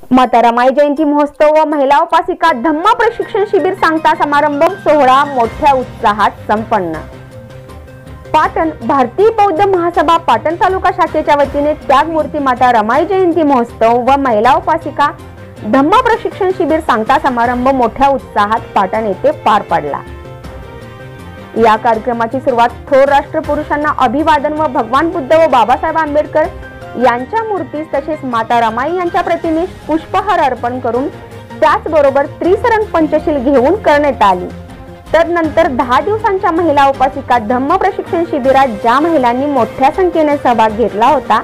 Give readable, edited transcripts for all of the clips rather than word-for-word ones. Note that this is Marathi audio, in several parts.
माता रमाई जयंती महोत्सव व महिला उपासिका धम्म प्रशिक्षण शिबिर सांगता समारंभ सोहळा मोठ्या उत्साहात संपन्न। पाटण भारतीय बौद्ध महासभा पाटण तालुका शाखेच्या वतीने त्यागमूर्ती माता रमाई जयंती महोत्सव व महिला उपासिका धम्म प्रशिक्षण शिबिर सांगता समारंभ मोठ्या उत्साहात पाटण येथे पार पडला। या कार्यक्रमाची सुरुवात थोर राष्ट्रपुरुषांना अभिवादन व भगवान बुद्ध व बाबासाहेब आंबेडकर यांच्या मूर्तीस तसेच माता रमाई यांच्या प्रतिमेस पुष्पहार अर्पण करून त्याचबरोबर त्रिसरण पंचशील घेऊन करण्यात आली। तर नंतर 10 दिवसांच्या महिला उपासिका धम्म प्रशिक्षण शिबिरात ज्या महिलांनी मोठ्या संख्येने सहभाग घेतला होता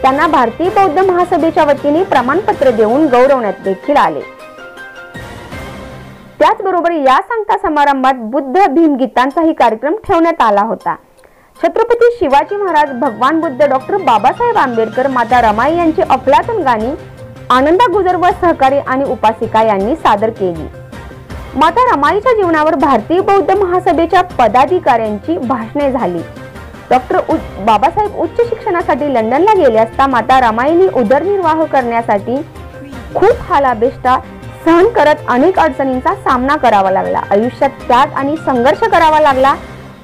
त्यांना भारतीय बौद्ध महासभेच्या वतीने प्रमाणपत्र देऊन गौरवण्यात देखील आले। त्याचबरोबर या सांगता समारंभात बुद्ध भीम गीतांचाही कार्यक्रम ठेवण्यात आला होता। छत्रपती शिवाजी महाराज, भगवान बुद्ध, डॉक्टर बाबासाहेब आंबेडकर, माता रमाई यांची अफलातून गाणी आनंदा गुजर व सहकारी आणि उपासिका यांनी सादर केली। माता रमाईच्या जीवनावर भारतीय बौद्ध महासभेच्या पदाधिकाऱ्यांची भाषणे झाली। डॉक्टर बाबासाहेब उच्च शिक्षणासाठी लंडनला गेले असता माता रमाईंनी उदरनिर्वाह करण्यासाठी खूप हालाबेष्टा सहन करत अनेक अडचणींचा सामना करावा लागला। आयुष्यात त्याग आणि संघर्ष करावा लागला।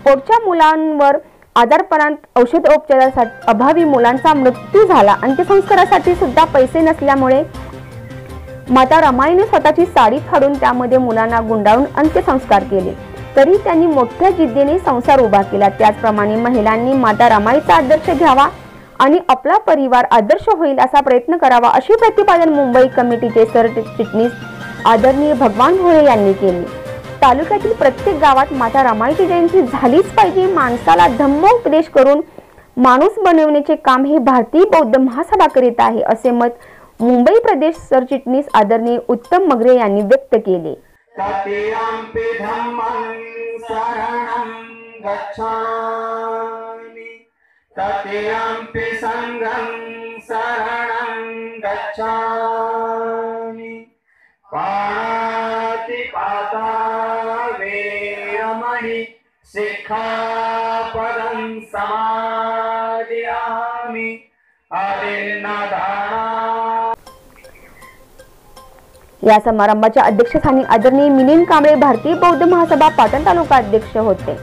पोटच्या मुलांवर आजारपणात औषधोपचारासाठी अभावी मुलांचा मृत्यू झाला। अंत्यसंस्कारासाठी सुद्धा पैसे नसल्यामुळे माता रमाईने स्वतःची साडी फाडून त्यामध्ये मुलांना गुंडाळून अंत्यसंस्कार केले। तरी त्यांनी मोठ्या जिद्दीने संसार उभा केला। त्याचप्रमाणे महिलांनी माता रमाईचा आदर्श घ्यावा आणि आपला परिवार आदर्श होईल असा प्रयत्न करावा अशी प्रतिपादन मुंबई कमिटीचे सरचिटणीस आदरणीय भगवान भोळे यांनी केले। तालुक्यातील प्रत्येक गावात माता रमाईची जयंती झालीच पाहिजे। माणसाला धम्म उपदेश करून माणूस बनवण्याचे काम हे भारतीय बौद्ध महासभा करीत आहे असे मत मुंबई प्रदेश सरचिटणीस आदरणीय उत्तम मगरे यांनी व्यक्त केले। तत्यंपि संघं शरणं गच्छामि पातिपाता वेरमणि सिक्खापदं समादयामि अदिन्नदाना। या समारंभाच्या अध्यक्षस्थानी आदरणीय मिलिंद कांबळे भारतीय बौद्ध महासभा पाटण तालुका अध्यक्ष होते।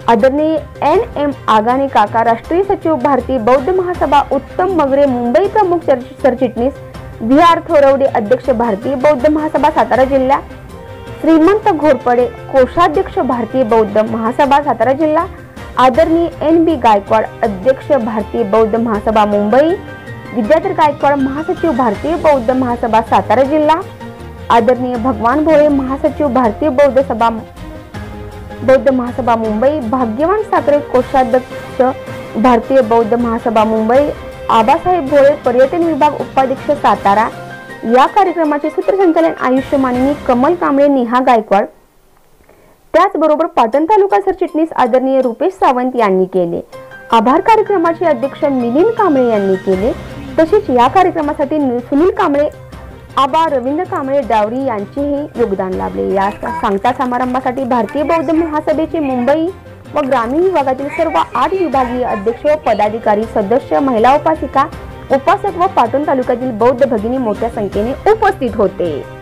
आदरणीय NM आगाने काका राष्ट्रीय सचिव भारतीय बौद्ध महासभा, उत्तम मगरे मुंबई प्रमुख सरचिटणीस, VR थोरवडे अध्यक्ष भारतीय बौद्ध महासभा सातारा जिल्हा, श्रीमंत घोरपडे कोषाध्यक्ष भारतीय बौद्ध महासभा सातारा जिल्हा, आदरणीय NB गायकवाड अध्यक्ष भारतीय बौद्ध महासभा मुंबई, विद्याधर गायकवाड महासचिव भारतीय बौद्ध महासभा सातारा जिल्हा, आदरणीय भगवान भोळे महासचिव भारतीय बौद्ध महासभा मुंबई, भाग्यवान साखरे कोषाध्यक्ष भारतीय बौद्ध महासभा मुंबई, आबासाहेब भोळे पर्यटन विभाग उपाध्यक्ष सातारा। या कार्यक्रमाचे सूत्रसंचालन आयुष्यमानिनी कमल कांबळे, नेहा गायकवाड, त्याचबरोबर पाटण तालुका सरचिटणीस आदरणीय रुपेश सावंत यांनी केले। आभार कार्यक्रमाचे अध्यक्ष मिलिंद कांबळे यांनी केले। तसेच या कार्यक्रमासाठी सुनील कांबळे, आबा रवींद्र कांबळे डावरी यांचेही योगदान लाभले। या सांगता समारंभासाठी भारतीय बौद्ध महासभेचे मुंबई व ग्रामीण विभागातील सर्व 8 विभागीय अध्यक्ष व पदाधिकारी, सदस्य, महिला उपासिका, उपासक व पाटण तालुक्यातील बौद्ध भगिनी मोठ्या संख्येने उपस्थित होते।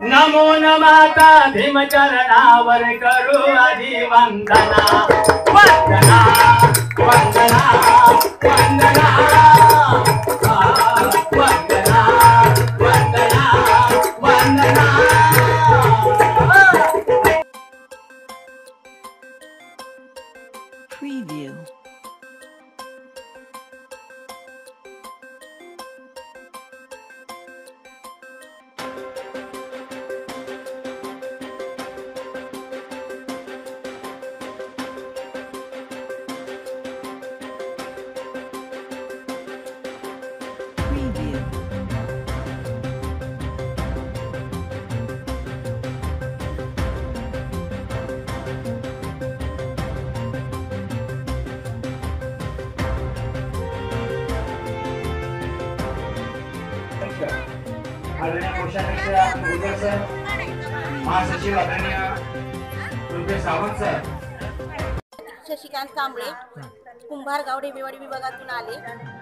नमो नमाता भीमचरणावर करू आधी वंदना वंदना वंदना वंदना वंदना वंदना वंदना। Preview. आदरणीय कोषाध्यक्ष गुजर सर, महासचिव आदरणीय रुपेश सावंत सर, शशिकांत कांबळे, कुंभार गाव ढेबेवाडी विभागातून आले.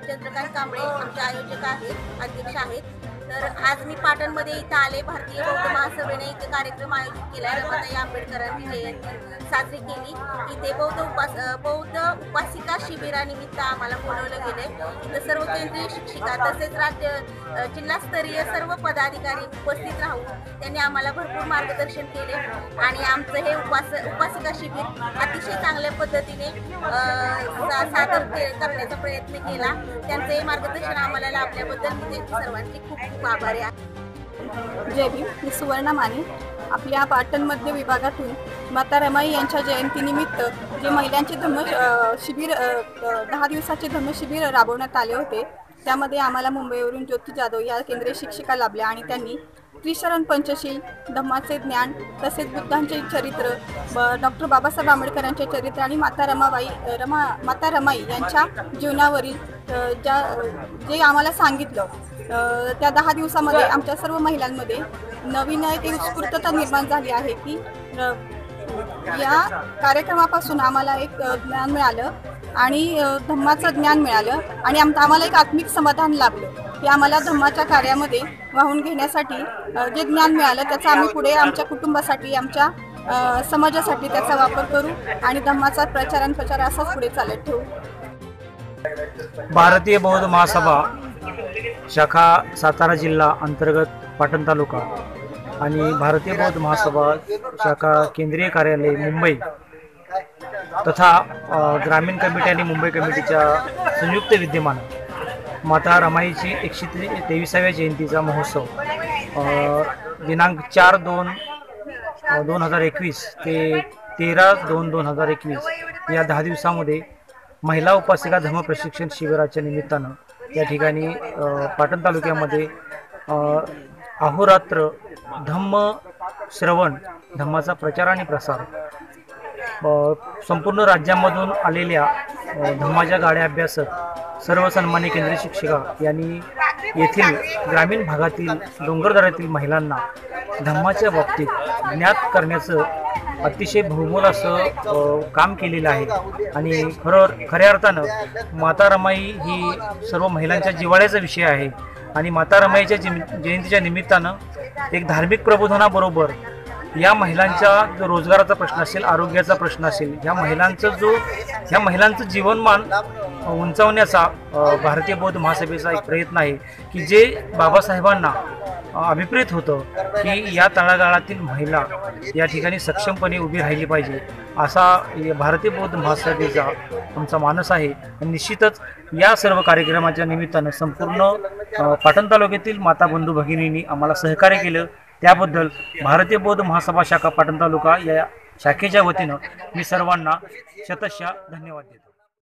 चंद्रकांत कांबळे आमचे आयोजक आहेत, अध्यक्ष आहेत. तर आज मी पाटणमध्ये इथं आले. भारतीय बौद्ध महासभेने इथे कार्यक्रम आयोजित केला. रमाताई आंबेडकरांची जयंती साजरी केली. इथे बौद्ध उपासिका शिबिरानिमित्त आम्हाला बोलवलं गेले. इथं सर्व केंद्रीय शिक्षिका तसेच जिल्हास्तरीय सर्व पदाधिकारी उपस्थित राहून त्यांनी आम्हाला भरपूर मार्गदर्शन केले आणि आमचं हे उपासिका शिबिर अतिशय चांगल्या पद्धतीने सादर करण्याचा प्रयत्न केला. त्यांचं हे मार्गदर्शन आम्हाला लाभल्याबद्दल मी त्यांची सर्वांची खूप खूप आभारी आहे. जय भीम. मी सुवर्णा माने. आपल्या पाटण मध्य विभागातून माता रमाई यांच्या जयंतीनिमित्त जे महिलांचे शिबिर 10 दिवसाचे धम्मशिबिर राबवण्यात आले होते, त्यामध्ये आम्हाला मुंबईवरून ज्योती जाधव या केंद्रीय शिक्षिका लाभल्या आणि त्यांनी त्रिशरण पंचशील, धम्माचे ज्ञान तसेच बुद्धांचे चरित्र, डॉक्टर बाबासाहेब आंबेडकरांचे चरित्र आणि माता रमाई यांच्या जीवनावरील जे आम्हाला सांगितलं, त्या 10 दिवसामध्ये आमच्या सर्व महिलांमध्ये नवीन एक उत्स्फूर्तता निर्माण झाली आहे की या कार्यक्रमापासून आम्हाला एक ज्ञान मिळालं आणि धम्माचं ज्ञान मिळालं आणि आम्हाला एक आत्मिक समाधान लाभलं की आम्हाला धम्माच्या कार्यामध्ये वाहून घेण्यासाठी जे ज्ञान मिळालं त्याचा आम्ही पुढे आमच्या कुटुंबासाठी, आमच्या समाजासाठी त्याचा वापर करू आणि धम्माचा प्रचार आणि प्रचार असाच पुढे चालत ठेवू. भारतीय बौद्ध महासभा शाखा सातारा जिल्हा अंतर्गत पाटण तालुका आणि भारतीय बौद्ध महासभा शाखा केंद्रीय कार्यालय मुंबई तथा ग्रामीण कमिटी आणि मुंबई कमिटीच्या संयुक्त विद्यमानं माता रमाईची 123व्या जयंतीचा महोत्सव दिनांक 4/2/2021 ते 13/2/2021 या 10 दिवसामध्ये महिला उपासिका धम्म प्रशिक्षण शिबिराच्या निमित्तानं या ठिकाणी पाटण तालुक्यामध्ये अहोरात्र धम्म श्रवण, धम्माचा प्रचार आणि प्रसार, संपूर्ण राज्यामधून आलेल्या धम्माच्या गाड्या अभ्यासक सर्व सन्मान्य केंद्रीय शिक्षिका यांनी येथील ग्रामीण भागातील डोंगरदऱ्यातील महिलांना धम्माच्या बाबतीत ज्ञात करण्याचं अतिशय बहुमोल असं काम केलेलं आहे. आणि खऱ्या अर्थानं माता रमाई ही सर्व महिलांच्या जिव्हाळ्याचा विषय आहे आणि माता रमाईच्या जयंतीच्या निमित्तानं एक धार्मिक प्रबोधनाबरोबर या महिलांचा जो रोजगाराचा प्रश्न असेल, आरोग्याचा प्रश्न असेल, ह्या महिलांचं जीवनमान उंचावण्याचा भारतीय बौद्ध महासभेचा एक प्रयत्न आहे की जे बाबासाहेबांना अभिप्रेत होतं की या तळागाळातील महिला या ठिकाणी सक्षमपणे उभी राहिली पाहिजे, असा भारतीय बौद्ध महासभेचा आमचा मानस आहे. निश्चितच या सर्व कार्यक्रमाच्या निमित्तानं संपूर्ण पाटण तालुक्यातील माता बंधू भगिनींनी आम्हाला सहकार्य केलं. त्याबद्दल भारतीय बौद्ध महासभा शाखा पाटण तालुका या शाखेच्या वतीनं मी सर्वांना शतशः धन्यवाद देतो.